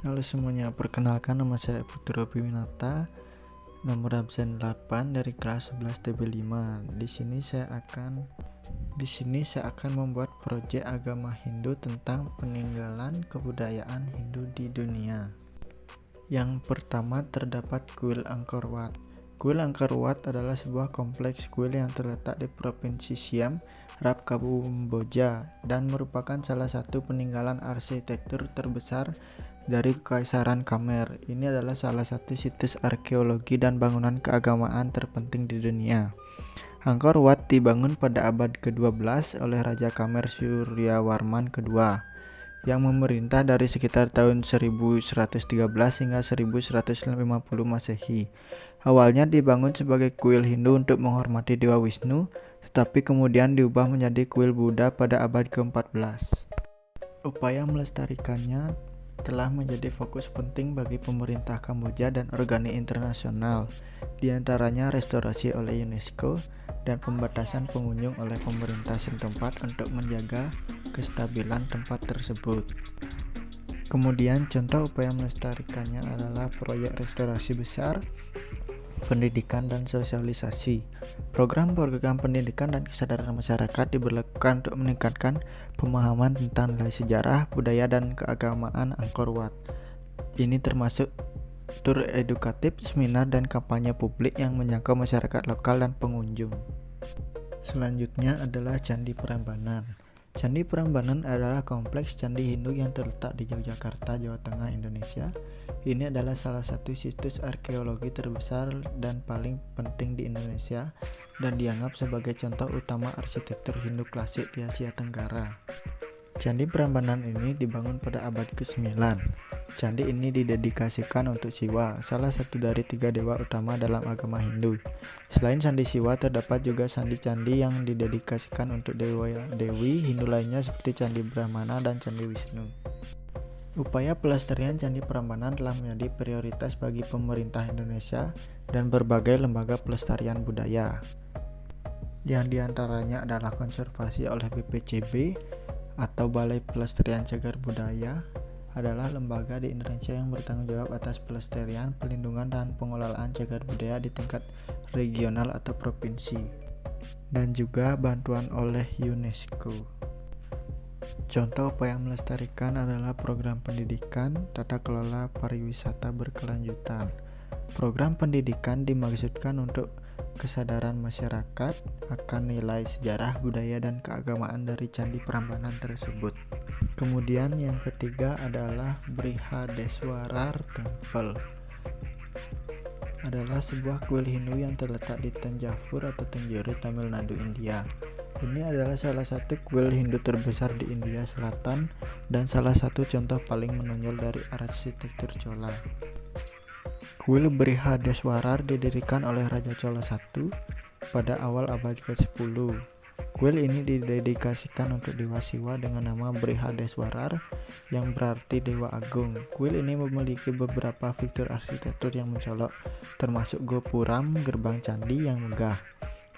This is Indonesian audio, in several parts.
Halo semuanya, perkenalkan nama saya Putra Winata, nomor absen 8 dari kelas 11 TB5. Di sini saya akan membuat proyek agama Hindu tentang peninggalan kebudayaan Hindu di dunia. Yang pertama terdapat kuil Angkor Wat. Kuil Angkor Wat adalah sebuah kompleks kuil yang terletak di Provinsi Siam, Rap Kamboja, dan merupakan salah satu peninggalan arsitektur terbesar dari Kekaisaran Khmer. Ini adalah salah satu situs arkeologi dan bangunan keagamaan terpenting di dunia. Angkor Wat dibangun pada abad ke-12 oleh Raja Khmer Suryawarman kedua, yang memerintah dari sekitar tahun 1113 hingga 1150 Masehi. Awalnya dibangun sebagai kuil Hindu untuk menghormati Dewa Wisnu, tetapi kemudian diubah menjadi kuil Buddha pada abad ke-14. Upaya melestarikannya telah menjadi fokus penting bagi pemerintah Kamboja dan organ internasional, di antaranya restorasi oleh UNESCO dan pembatasan pengunjung oleh pemerintah setempat untuk menjaga kestabilan tempat tersebut. Kemudian contoh upaya melestarikannya adalah proyek restorasi besar, pendidikan dan sosialisasi. Program-program pendidikan dan kesadaran masyarakat diberlakukan untuk meningkatkan pemahaman tentang nilai sejarah, budaya, dan keagamaan Angkor Wat. Ini termasuk tur edukatif, seminar, dan kampanye publik yang menjangkau masyarakat lokal dan pengunjung. Selanjutnya adalah Candi Prambanan. Candi Prambanan adalah kompleks candi Hindu yang terletak di Yogyakarta, Jawa Tengah, Indonesia. Ini adalah salah satu situs arkeologi terbesar dan paling penting di Indonesia dan dianggap sebagai contoh utama arsitektur Hindu klasik di Asia Tenggara. Candi Prambanan ini dibangun pada abad ke-9. Candi ini didedikasikan untuk Siwa, salah satu dari 3 dewa utama dalam agama Hindu. Selain Candi Siwa, terdapat juga candi-candi yang didedikasikan untuk dewa-dewi Hindu lainnya seperti Candi Brahmana dan Candi Wisnu. Upaya pelestarian Candi Prambanan telah menjadi prioritas bagi pemerintah Indonesia dan berbagai lembaga pelestarian budaya. Yang diantaranya adalah konservasi oleh BPCB atau Balai Pelestarian Cagar Budaya, adalah lembaga di Indonesia yang bertanggung jawab atas pelestarian, pelindungan, dan pengelolaan cagar budaya di tingkat regional atau provinsi, dan juga bantuan oleh UNESCO. Contoh upaya melestarikan adalah program pendidikan, tata kelola pariwisata berkelanjutan. Program pendidikan dimaksudkan untuk kesadaran masyarakat akan nilai sejarah, budaya, dan keagamaan dari Candi Prambanan tersebut. Kemudian yang ketiga adalah Brihadeswarar Temple. Adalah sebuah kuil Hindu yang terletak di Tanjavur atau Tanjore, Tamil Nadu, India. Ini adalah salah satu kuil Hindu terbesar di India Selatan dan salah satu contoh paling menonjol dari arsitektur Chola. Kuil Brihadeswarar didirikan oleh Raja Chola I pada awal abad ke-10. Kuil ini didedikasikan untuk Dewa Siwa dengan nama Brihadeswarar yang berarti Dewa Agung. Kuil ini memiliki beberapa fitur arsitektur yang mencolok, termasuk gopuram, gerbang candi yang megah,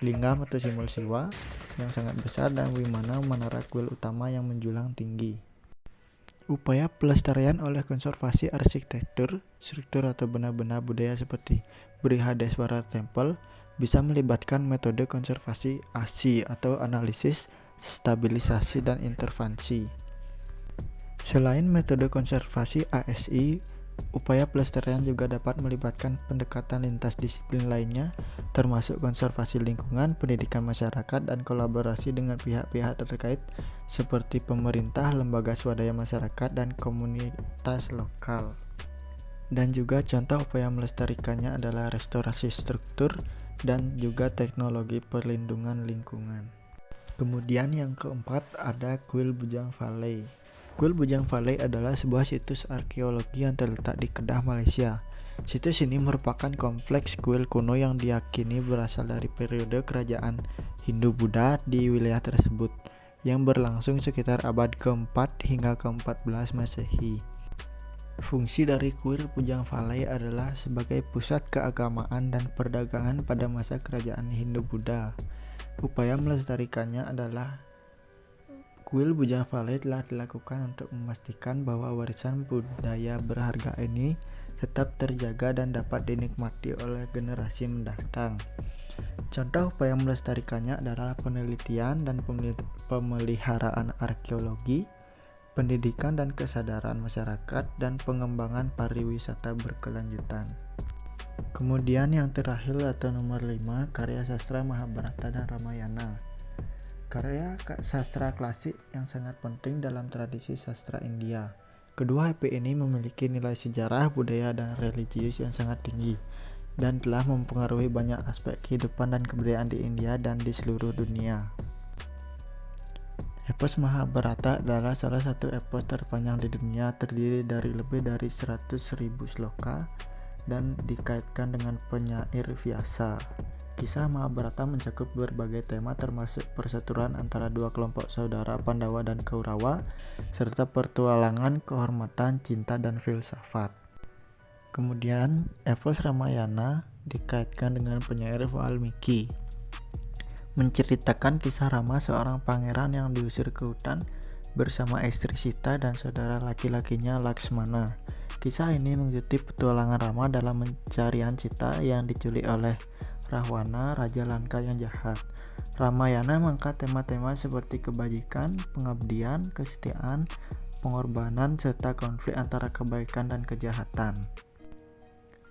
lingam atau simbol Siwa yang sangat besar, dan wimana, menara kuil utama yang menjulang tinggi. Upaya pelestarian oleh konservasi arsitektur, struktur atau benda-benda budaya seperti Brihadeswarar Temple bisa melibatkan metode konservasi ASI atau analisis, stabilisasi, dan intervensi. Selain metode konservasi ASI, upaya pelestarian juga dapat melibatkan pendekatan lintas disiplin lainnya, termasuk konservasi lingkungan, pendidikan masyarakat, dan kolaborasi dengan pihak-pihak terkait seperti pemerintah, lembaga swadaya masyarakat, dan komunitas lokal. Dan juga contoh upaya melestarikannya adalah restorasi struktur dan juga teknologi perlindungan lingkungan. Kemudian yang keempat ada Kuil Bujang Valley. Kuil Bujang Valley adalah sebuah situs arkeologi yang terletak di Kedah, Malaysia. Situs ini merupakan kompleks kuil kuno yang diyakini berasal dari periode kerajaan Hindu-Buddha di wilayah tersebut, yang berlangsung sekitar abad ke-4 hingga ke-14 Masehi. Fungsi dari kuil Bujang Valley adalah sebagai pusat keagamaan dan perdagangan pada masa kerajaan Hindu-Buddha. Upaya melestarikannya adalah Kuil Buja Valley telah dilakukan untuk memastikan bahwa warisan budaya berharga ini tetap terjaga dan dapat dinikmati oleh generasi mendatang. Contoh upaya melestarikannya adalah penelitian dan pemeliharaan arkeologi, pendidikan dan kesadaran masyarakat, dan pengembangan pariwisata berkelanjutan. Kemudian yang terakhir atau nomor 5, karya sastra Mahabharata dan Ramayana. Karya sastra klasik yang sangat penting dalam tradisi sastra India. Kedua epik ini memiliki nilai sejarah, budaya, dan religius yang sangat tinggi dan telah mempengaruhi banyak aspek kehidupan dan kebudayaan di India dan di seluruh dunia. Epos Mahabharata adalah salah satu epos terpanjang di dunia, terdiri dari lebih dari 100.000 sloka dan dikaitkan dengan penyair Vyasa. Kisah Mahabharata mencakup berbagai tema termasuk perseteruan antara dua kelompok saudara Pandawa dan Kaurawa, serta petualangan, kehormatan, cinta, dan filsafat. Kemudian, epos Ramayana dikaitkan dengan penyair Valmiki, menceritakan kisah Rama, seorang pangeran yang diusir ke hutan bersama istri Sita dan saudara laki-lakinya Laksmana. Kisah ini mengikuti petualangan Rama dalam pencarian Sita yang diculik oleh Rahwana, Raja Lanka yang jahat. Ramayana mengangkat tema-tema seperti kebajikan, pengabdian, kesetiaan, pengorbanan, serta konflik antara kebaikan dan kejahatan.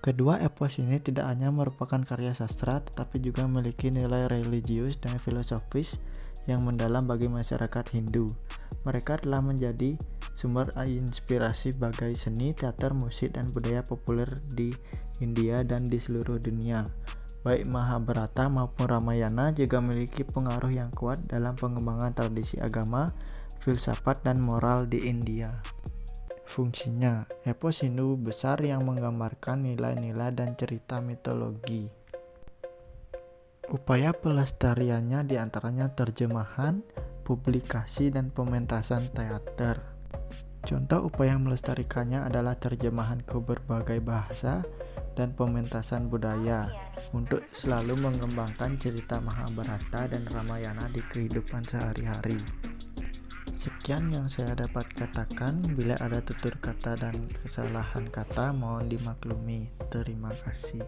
Kedua epos ini tidak hanya merupakan karya sastra, tetapi juga memiliki nilai religius dan filosofis yang mendalam bagi masyarakat Hindu. Mereka telah menjadi sumber inspirasi bagi seni, teater, musik, dan budaya populer di India dan di seluruh dunia. Baik Mahabharata maupun Ramayana juga memiliki pengaruh yang kuat dalam pengembangan tradisi agama, filsafat, dan moral di India. Fungsinya, epos Hindu besar yang menggambarkan nilai-nilai dan cerita mitologi. Upaya pelestariannya diantaranya terjemahan, publikasi, dan pementasan teater. Contoh upaya melestarikannya adalah terjemahan ke berbagai bahasa dan pementasan budaya untuk selalu mengembangkan cerita Mahabharata dan Ramayana di kehidupan sehari-hari. Sekian yang saya dapat katakan. Bila ada tutur kata dan kesalahan kata mohon dimaklumi. Terima kasih.